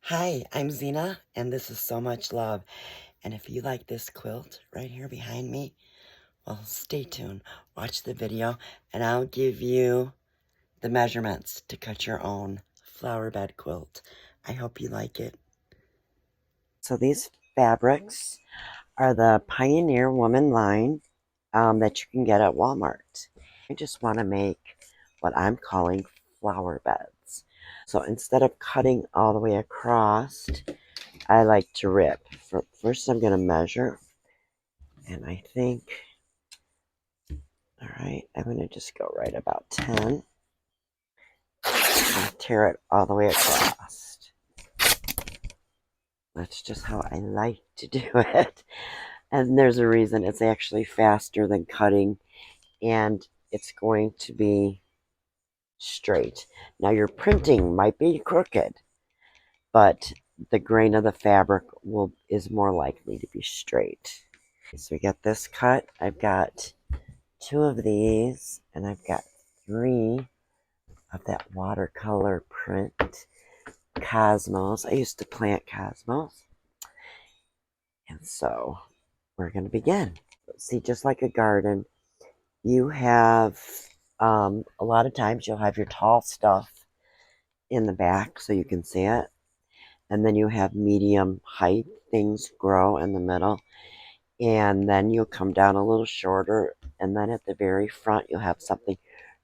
Hi, I'm Zena, and this is So Much Love. And if you like this quilt right here behind me, well, stay tuned. Watch the video, and I'll give you the measurements to cut your own flowerbed quilt. I hope you like it. So these fabrics are the Pioneer Woman line that you can get at Walmart. I just want to make what I'm calling flower beds. So instead of cutting all the way across, I like to rip. First, I'm going to measure, and I think, all right, I'm going to just go right about 10 and tear it all the way across. That's just how I like to do it. And there's a reason. It's actually faster than cutting, and it's going to be straight. Now, your printing might be crooked, but the grain of the fabric is more likely to be straight. So we got this cut. I've got 2 of these, and I've got 3 of that watercolor print cosmos. I used to plant cosmos, and so we're going to begin. See, just like a garden, you have a lot of times you'll have your tall stuff in the back so you can see it, and then you have medium height things grow in the middle, and then you'll come down a little shorter, and then at the very front you'll have something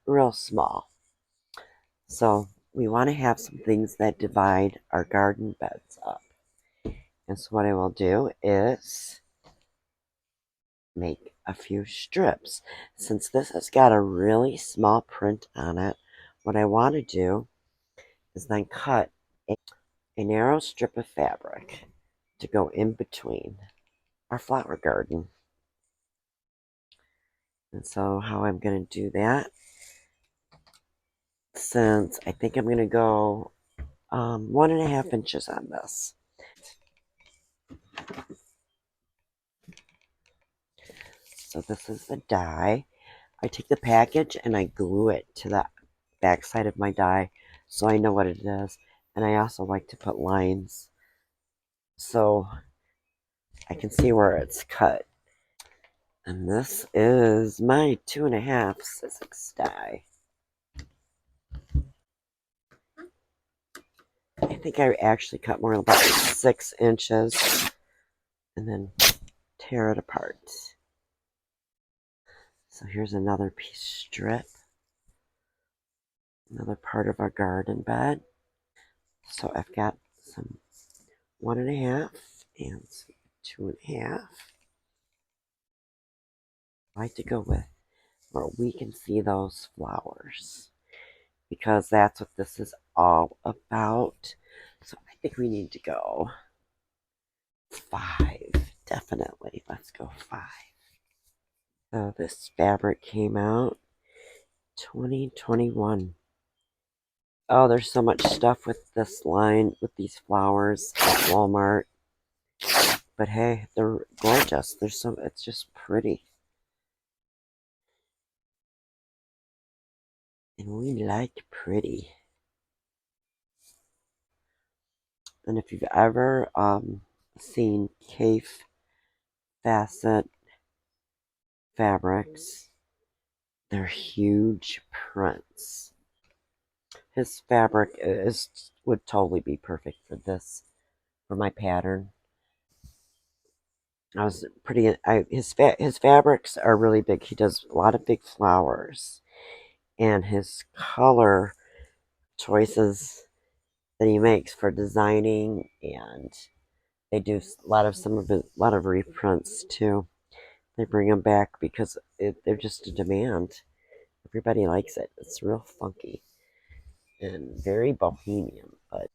real small. So we want to have some things that divide our garden beds up. And so what I will do is make a few strips. Since this has got a really small print on it, what I want to do is then cut a narrow strip of fabric to go in between our flower garden. And so how I'm going to do that, since I think I'm going to go 1.5 inches on this. So this is the die. I take the package and I glue it to the back side of my die so I know what it is. And I also like to put lines so I can see where it's cut. And this is my 2.5 Sizzix die. I think I actually cut more about 6 inches and then tear it apart. So here's another piece strip. Another part of our garden bed. So I've got some 1.5 and some 2.5. I like to go with where we can see those flowers because that's what this is all about. So I think we need to go 5, definitely. Let's go 5. So this fabric came out 2021. Oh, there's so much stuff with this line, with these flowers at Walmart. But hey, they're gorgeous. It's just pretty. And we like pretty. And if you've ever seen Cafe Facet fabrics, they're huge prints. His fabric would totally be perfect for this, for my pattern. His fabrics are really big. He does a lot of big flowers, and his color choices that he makes for designing, and they do a lot of reprints too. They bring them back because they're just a demand. Everybody likes it. It's real funky and very bohemian, but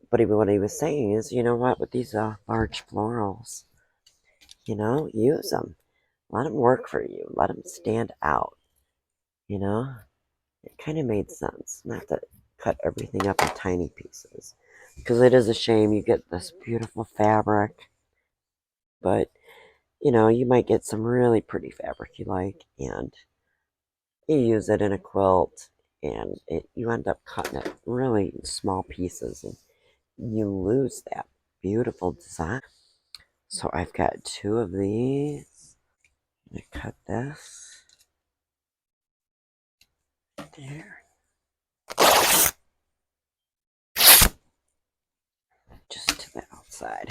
what he was saying is, you know what, with these large florals, use them. Let them work for you. Let them stand out. You know, it kind of made sense not to cut everything up in tiny pieces because it is a shame you get this beautiful fabric, but you might get some really pretty fabric you like, and you use it in a quilt, and you end up cutting it really small pieces, and you lose that beautiful design. So I've got two of these. I'm going to cut this there. Just to the outside.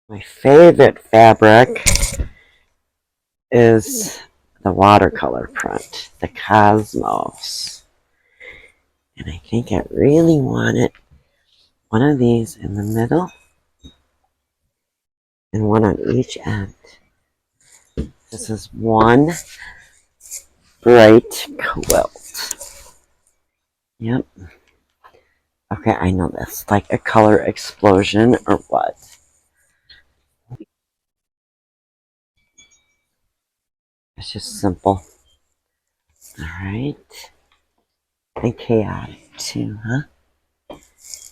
My favorite fabric is the watercolor print, the Cosmos. And I think I really wanted one of these in the middle and one on each end. This is one bright quilt. Yep. Okay, I know this. Like a color explosion or what? It's just simple. Alright. And chaotic too, huh?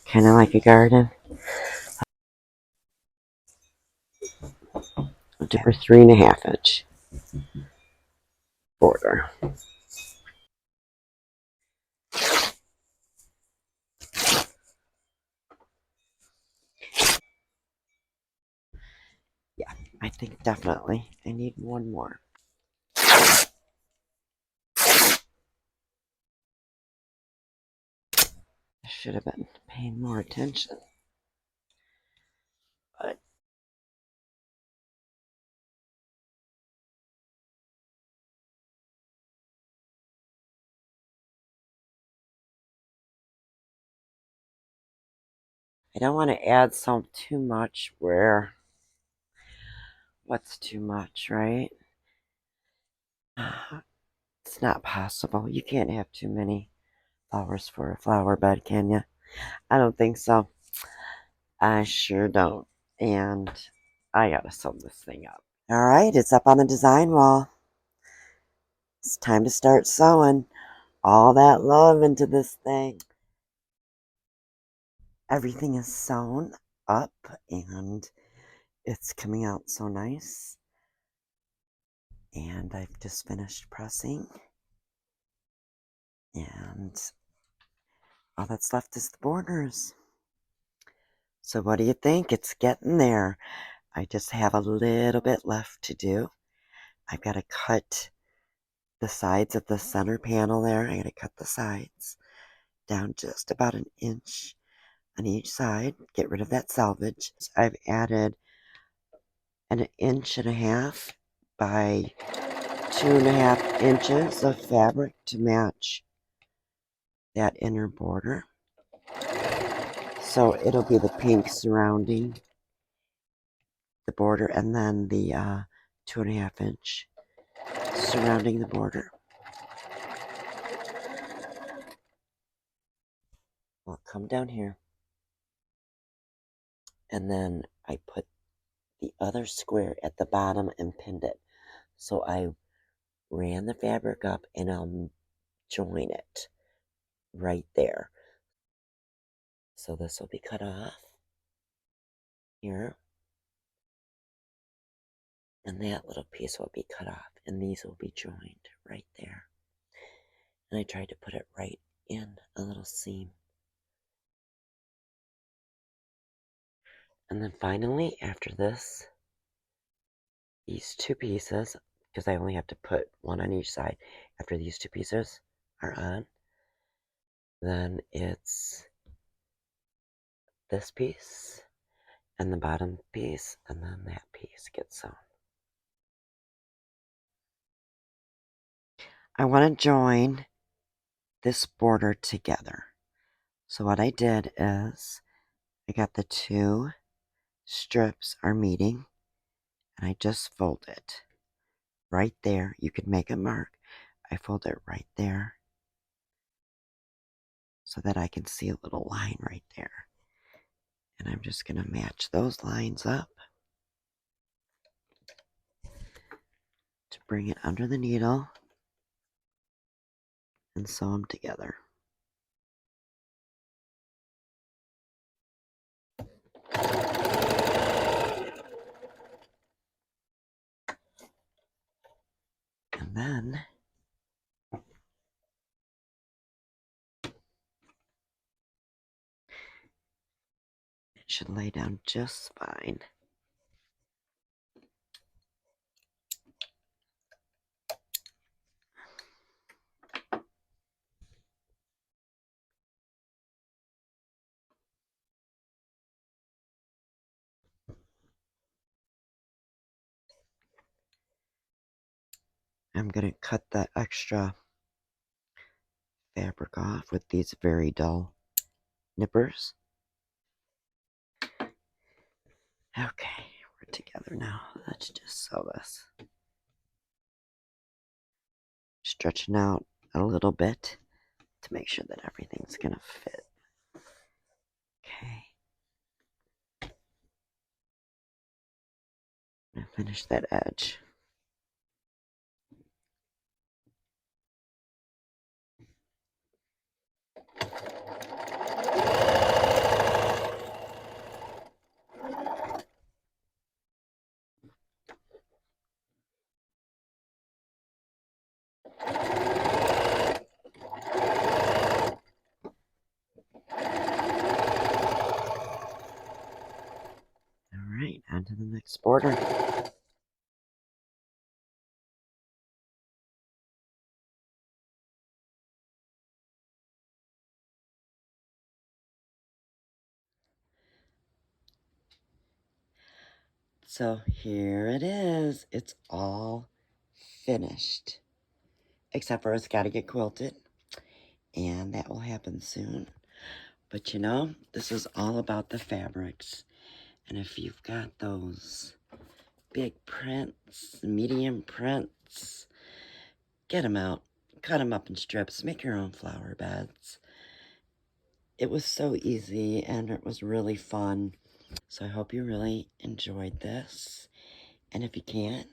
Kind of like a garden. I'll do her 3.5 inch border. Yeah, I think definitely I need one more. I should have been paying more attention. But I don't want to add some too much where what's too much, right? It's not possible. You can't have too many flowers for a flower bed, can you? I don't think so. I sure don't. And I gotta sew this thing up. All right, it's up on the design wall. It's time to start sewing all that love into this thing. Everything is sewn up and it's coming out so nice. And I've just finished pressing. And all that's left is the borders. So what do you think? It's getting there. I just have a little bit left to do. I've got to cut the sides of the center panel there. I got to cut the sides down just about an inch on each side. Get rid of that selvage. I've added an 1.5 by 2.5 inches of fabric to match that inner border. So it'll be the pink surrounding the border and then the 2.5 inch surrounding the border. I'll come down here and then I put the other square at the bottom and pinned it. So I ran the fabric up and I'll join it right there. So this will be cut off here. And that little piece will be cut off. And these will be joined right there. And I tried to put it right in a little seam. And then finally, after this, these two pieces, because I only have to put one on each side, after these two pieces are on, then it's this piece and the bottom piece, and then that piece gets sewn. I want to join this border together. So what I did is I got the two strips are meeting and I just fold it right there. You could make a mark. I fold it right there so that I can see a little line right there. And I'm just going to match those lines up to bring it under the needle and sew them together. And then Should lay down just fine. I'm going to cut the extra fabric off with these very dull nippers. Okay, we're together now. Let's just sew this. Stretching out a little bit to make sure that everything's going to fit. Okay. I'm going to finish that edge. Alright, on to the next border. So here it is. It's all finished. Except for it's got to get quilted. And that will happen soon. But you know, this is all about the fabrics. And if you've got those big prints, medium prints, get them out. Cut them up in strips. Make your own flower beds. It was so easy and it was really fun. So I hope you really enjoyed this. And if you can,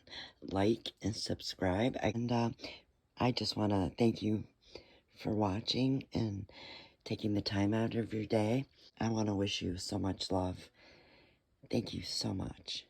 like and subscribe. And I just want to thank you for watching and taking the time out of your day. I want to wish you so much love. Thank you so much.